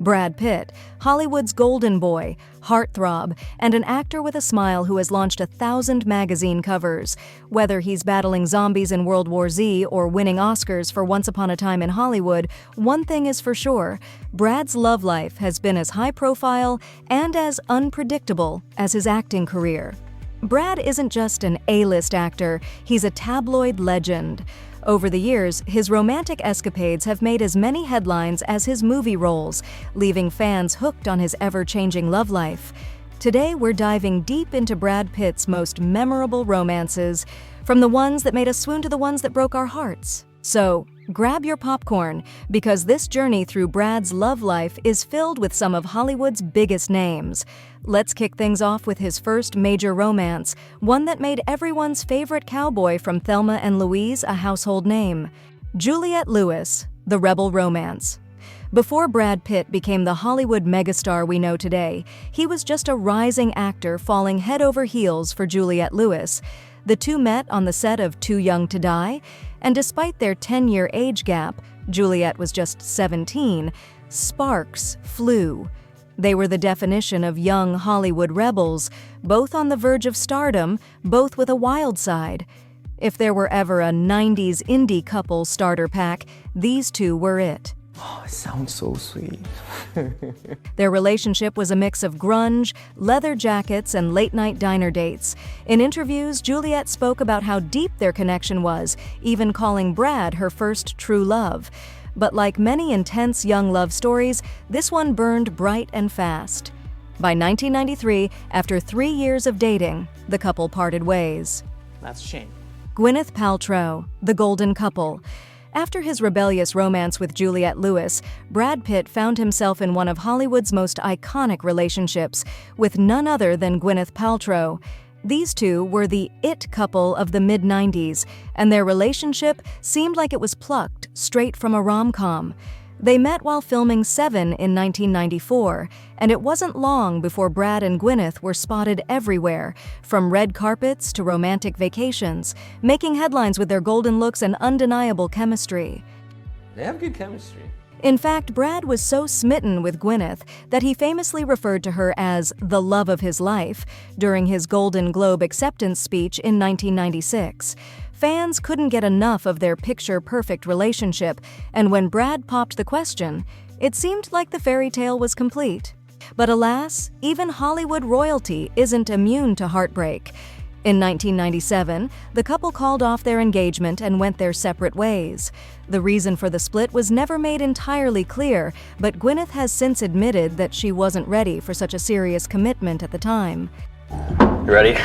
Brad Pitt, Hollywood's golden boy, heartthrob, and an actor with a smile who has launched 1,000 magazine covers. Whether he's battling zombies in World War Z or winning Oscars for Once Upon a Time in Hollywood, one thing is for sure: Brad's love life has been as high-profile and as unpredictable as his acting career. Brad isn't just an A-list actor, he's a tabloid legend. Over the years, his romantic escapades have made as many headlines as his movie roles, leaving fans hooked on his ever-changing love life. Today, we're diving deep into Brad Pitt's most memorable romances, from the ones that made us swoon to the ones that broke our hearts. So, grab your popcorn, because this journey through Brad's love life is filled with some of Hollywood's biggest names. Let's kick things off with his first major romance, one that made everyone's favorite cowboy from Thelma and Louise a household name: Juliette Lewis, The Rebel Romance. Before Brad Pitt became the Hollywood megastar we know today, he was just a rising actor falling head over heels for Juliette Lewis. The two met on the set of Too Young to Die, and despite their 10-year age gap, Juliette was just 17, sparks flew. They were the definition of young Hollywood rebels, both on the verge of stardom, both with a wild side. If there were ever a 90s indie couple starter pack, these two were it. Oh, it sounds so sweet. Their relationship was a mix of grunge, leather jackets, and late-night diner dates. In interviews, Juliette spoke about how deep their connection was, even calling Brad her first true love. But like many intense young love stories, this one burned bright and fast. By 1993, after 3 years of dating, the couple parted ways. That's a shame. Gwyneth Paltrow, the golden couple. After his rebellious romance with Juliette Lewis, Brad Pitt found himself in one of Hollywood's most iconic relationships, with none other than Gwyneth Paltrow. These two were the it couple of the mid-90s, and their relationship seemed like it was plucked straight from a rom-com. They met while filming Seven in 1994, and it wasn't long before Brad and Gwyneth were spotted everywhere, from red carpets to romantic vacations, making headlines with their golden looks and undeniable chemistry. They have good chemistry. In fact, Brad was so smitten with Gwyneth that he famously referred to her as the love of his life during his Golden Globe acceptance speech in 1996. Fans couldn't get enough of their picture-perfect relationship, and when Brad popped the question, it seemed like the fairy tale was complete. But alas, even Hollywood royalty isn't immune to heartbreak. In 1997, the couple called off their engagement and went their separate ways. The reason for the split was never made entirely clear, but Gwyneth has since admitted that she wasn't ready for such a serious commitment at the time. You ready?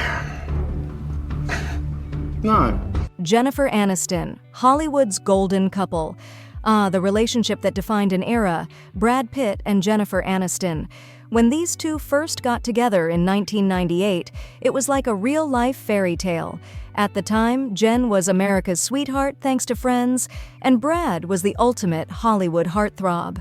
No. Jennifer Aniston, Hollywood's golden couple. The relationship that defined an era: Brad Pitt and Jennifer Aniston. When these two first got together in 1998, it was like a real-life fairy tale. At the time, Jen was America's sweetheart thanks to Friends, and Brad was the ultimate Hollywood heartthrob.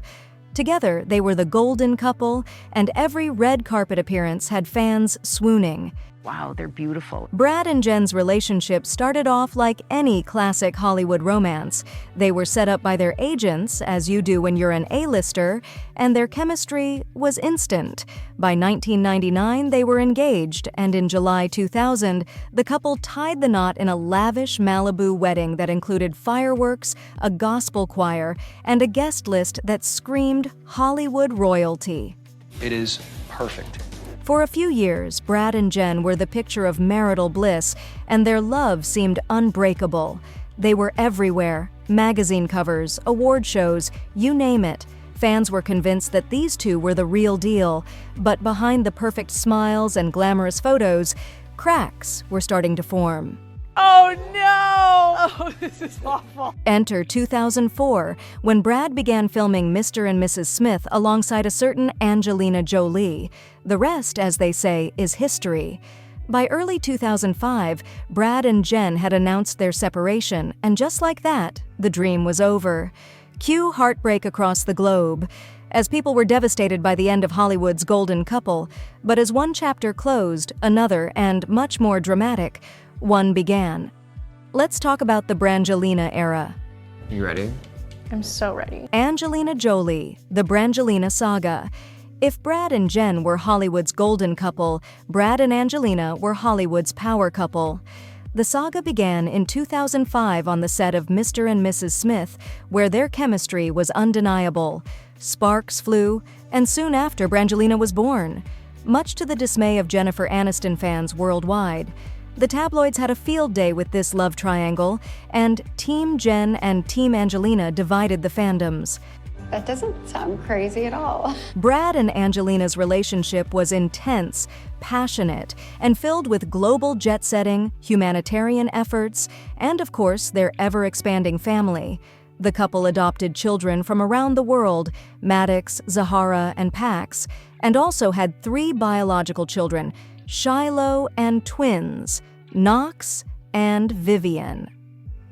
Together, they were the golden couple, and every red carpet appearance had fans swooning. Wow, they're beautiful. Brad and Jen's relationship started off like any classic Hollywood romance. They were set up by their agents, as you do when you're an A-lister, and their chemistry was instant. By 1999, they were engaged, and in July 2000, the couple tied the knot in a lavish Malibu wedding that included fireworks, a gospel choir, and a guest list that screamed Hollywood royalty. It is perfect. For a few years, Brad and Jen were the picture of marital bliss, and their love seemed unbreakable. They were everywhere: magazine covers, award shows, you name it. Fans were convinced that these two were the real deal, but behind the perfect smiles and glamorous photos, cracks were starting to form. Oh no! Oh, this is awful. Enter 2004, when Brad began filming Mr. and Mrs. Smith alongside a certain Angelina Jolie. The rest, as they say, is history. By early 2005, Brad and Jen had announced their separation, and just like that, the dream was over. Cue heartbreak across the globe, as people were devastated by the end of Hollywood's golden couple. But as one chapter closed, another, and much more dramatic, one began. Let's talk about the Brangelina era. You ready? I'm so ready. Angelina Jolie, the Brangelina saga. If Brad and Jen were Hollywood's golden couple, Brad and Angelina were Hollywood's power couple. The saga began in 2005 on the set of Mr. and Mrs. Smith, where their chemistry was undeniable. Sparks flew, and soon after Brangelina was born. Much to the dismay of Jennifer Aniston fans worldwide. The tabloids had a field day with this love triangle, and Team Jen and Team Angelina divided the fandoms. That doesn't sound crazy at all. Brad and Angelina's relationship was intense, passionate, and filled with global jet-setting, humanitarian efforts, and of course, their ever-expanding family. The couple adopted children from around the world, Maddox, Zahara, and Pax, and also had 3 biological children, Shiloh and twins, Knox and Vivian.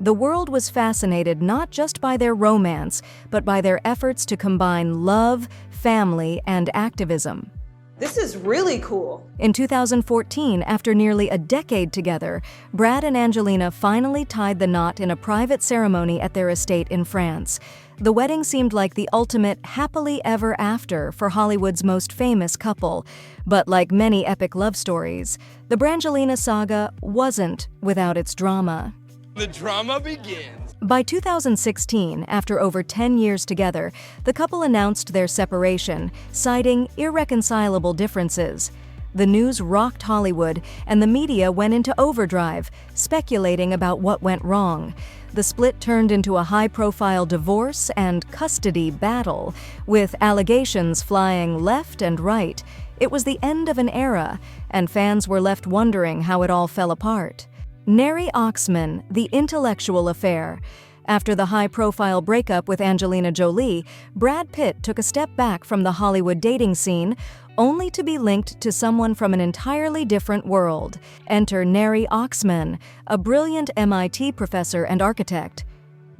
The world was fascinated not just by their romance, but by their efforts to combine love, family, and activism. This is really cool. In 2014, after nearly a decade together, Brad and Angelina finally tied the knot in a private ceremony at their estate in France. The wedding seemed like the ultimate happily ever after for Hollywood's most famous couple. But like many epic love stories, the Brangelina saga wasn't without its drama. The drama begins. By 2016, after over 10 years together, the couple announced their separation, citing irreconcilable differences. The news rocked Hollywood, and the media went into overdrive, speculating about what went wrong. The split turned into a high-profile divorce and custody battle, with allegations flying left and right. It was the end of an era, and fans were left wondering how it all fell apart. Neri Oxman, The Intellectual Affair. After the high-profile breakup with Angelina Jolie, Brad Pitt took a step back from the Hollywood dating scene, only to be linked to someone from an entirely different world. Enter Neri Oxman, a brilliant MIT professor and architect.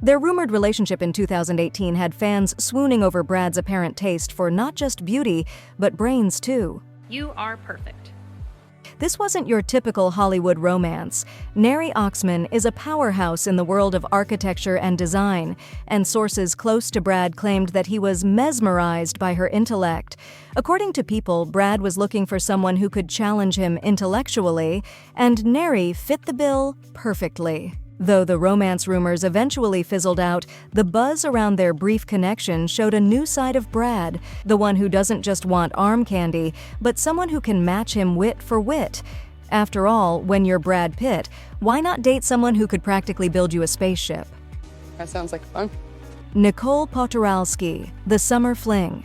Their rumored relationship in 2018 had fans swooning over Brad's apparent taste for not just beauty, but brains too. You are perfect. This wasn't your typical Hollywood romance. Neri Oxman is a powerhouse in the world of architecture and design, and sources close to Brad claimed that he was mesmerized by her intellect. According to People, Brad was looking for someone who could challenge him intellectually, and Neri fit the bill perfectly. Though the romance rumors eventually fizzled out, the buzz around their brief connection showed a new side of Brad, the one who doesn't just want arm candy, but someone who can match him wit for wit. After all, when you're Brad Pitt, why not date someone who could practically build you a spaceship? That sounds like fun. Nicole Poturalski, The Summer Fling.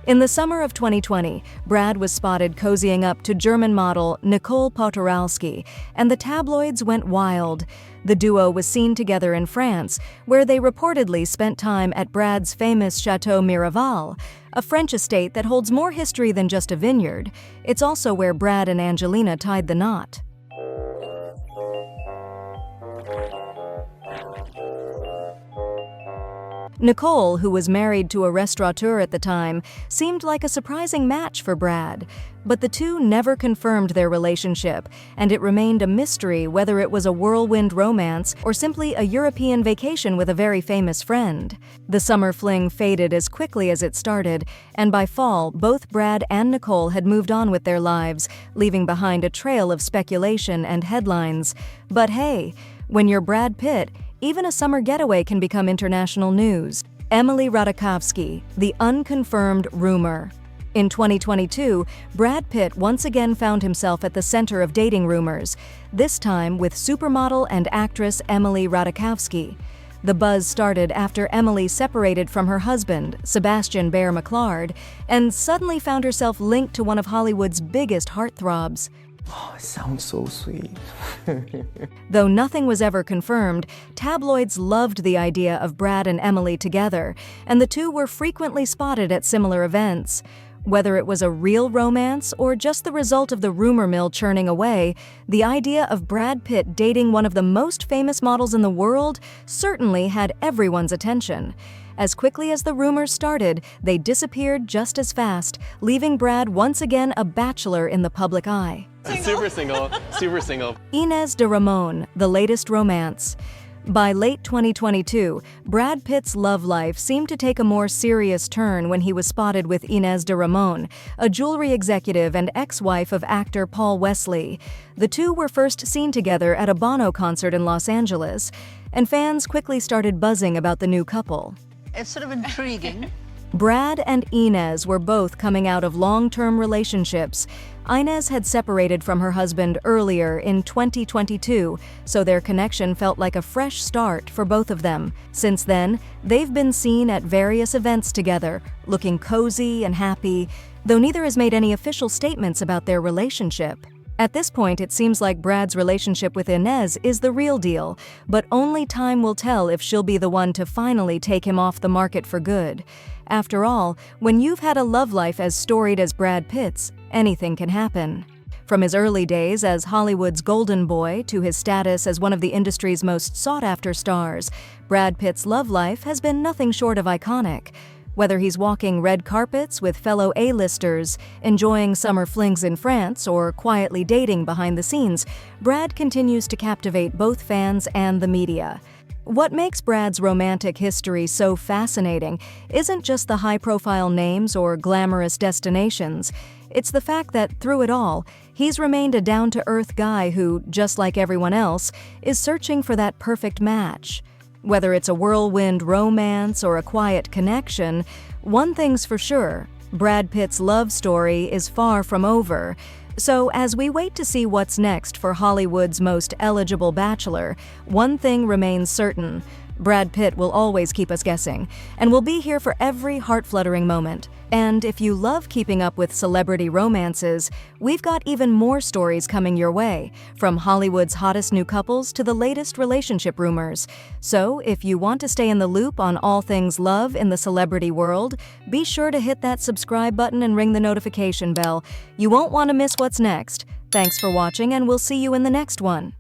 In the summer of 2020, Brad was spotted cozying up to German model Nicole Poturalski, and the tabloids went wild. The duo was seen together in France, where they reportedly spent time at Brad's famous Chateau Miraval, a French estate that holds more history than just a vineyard. It's also where Brad and Angelina tied the knot. Nicole, who was married to a restaurateur at the time, seemed like a surprising match for Brad. But the two never confirmed their relationship, and it remained a mystery whether it was a whirlwind romance or simply a European vacation with a very famous friend. The summer fling faded as quickly as it started, and by fall, both Brad and Nicole had moved on with their lives, leaving behind a trail of speculation and headlines. But hey, when you're Brad Pitt, even a summer getaway can become international news. Emily Ratajkowski, The Unconfirmed Rumor. In 2022, Brad Pitt once again found himself at the center of dating rumors, this time with supermodel and actress Emily Ratajkowski. The buzz started after Emily separated from her husband, Sebastian Bear McLard, and suddenly found herself linked to one of Hollywood's biggest heartthrobs. Oh, it sounds so sweet. Though nothing was ever confirmed, tabloids loved the idea of Brad and Emily together, and the two were frequently spotted at similar events. Whether it was a real romance or just the result of the rumor mill churning away, the idea of Brad Pitt dating one of the most famous models in the world certainly had everyone's attention. As quickly as the rumors started, they disappeared just as fast, leaving Brad once again a bachelor in the public eye. Super single, super single. Inés de Ramón, The Latest Romance. By late 2022, Brad Pitt's love life seemed to take a more serious turn when he was spotted with Inés de Ramón, a jewelry executive and ex-wife of actor Paul Wesley. The two were first seen together at a Bono concert in Los Angeles, and fans quickly started buzzing about the new couple. It's sort of intriguing. Brad and Inés were both coming out of long-term relationships. Inés had separated from her husband earlier in 2022, so their connection felt like a fresh start for both of them. Since then, they've been seen at various events together, looking cozy and happy, though neither has made any official statements about their relationship. At this point, it seems like Brad's relationship with Inés is the real deal, but only time will tell if she'll be the one to finally take him off the market for good. After all, when you've had a love life as storied as Brad Pitt's, anything can happen. From his early days as Hollywood's golden boy to his status as one of the industry's most sought-after stars, Brad Pitt's love life has been nothing short of iconic. Whether he's walking red carpets with fellow A-listers, enjoying summer flings in France, or quietly dating behind the scenes, Brad continues to captivate both fans and the media. What makes Brad's romantic history so fascinating isn't just the high-profile names or glamorous destinations. It's the fact that, through it all, he's remained a down-to-earth guy who, just like everyone else, is searching for that perfect match. Whether it's a whirlwind romance or a quiet connection, one thing's for sure, Brad Pitt's love story is far from over. So as we wait to see what's next for Hollywood's most eligible bachelor, one thing remains certain. Brad Pitt will always keep us guessing, and will be here for every heart-fluttering moment. And if you love keeping up with celebrity romances, we've got even more stories coming your way, from Hollywood's hottest new couples to the latest relationship rumors. So if you want to stay in the loop on all things love in the celebrity world, be sure to hit that subscribe button and ring the notification bell. You won't want to miss what's next. Thanks for watching, and we'll see you in the next one.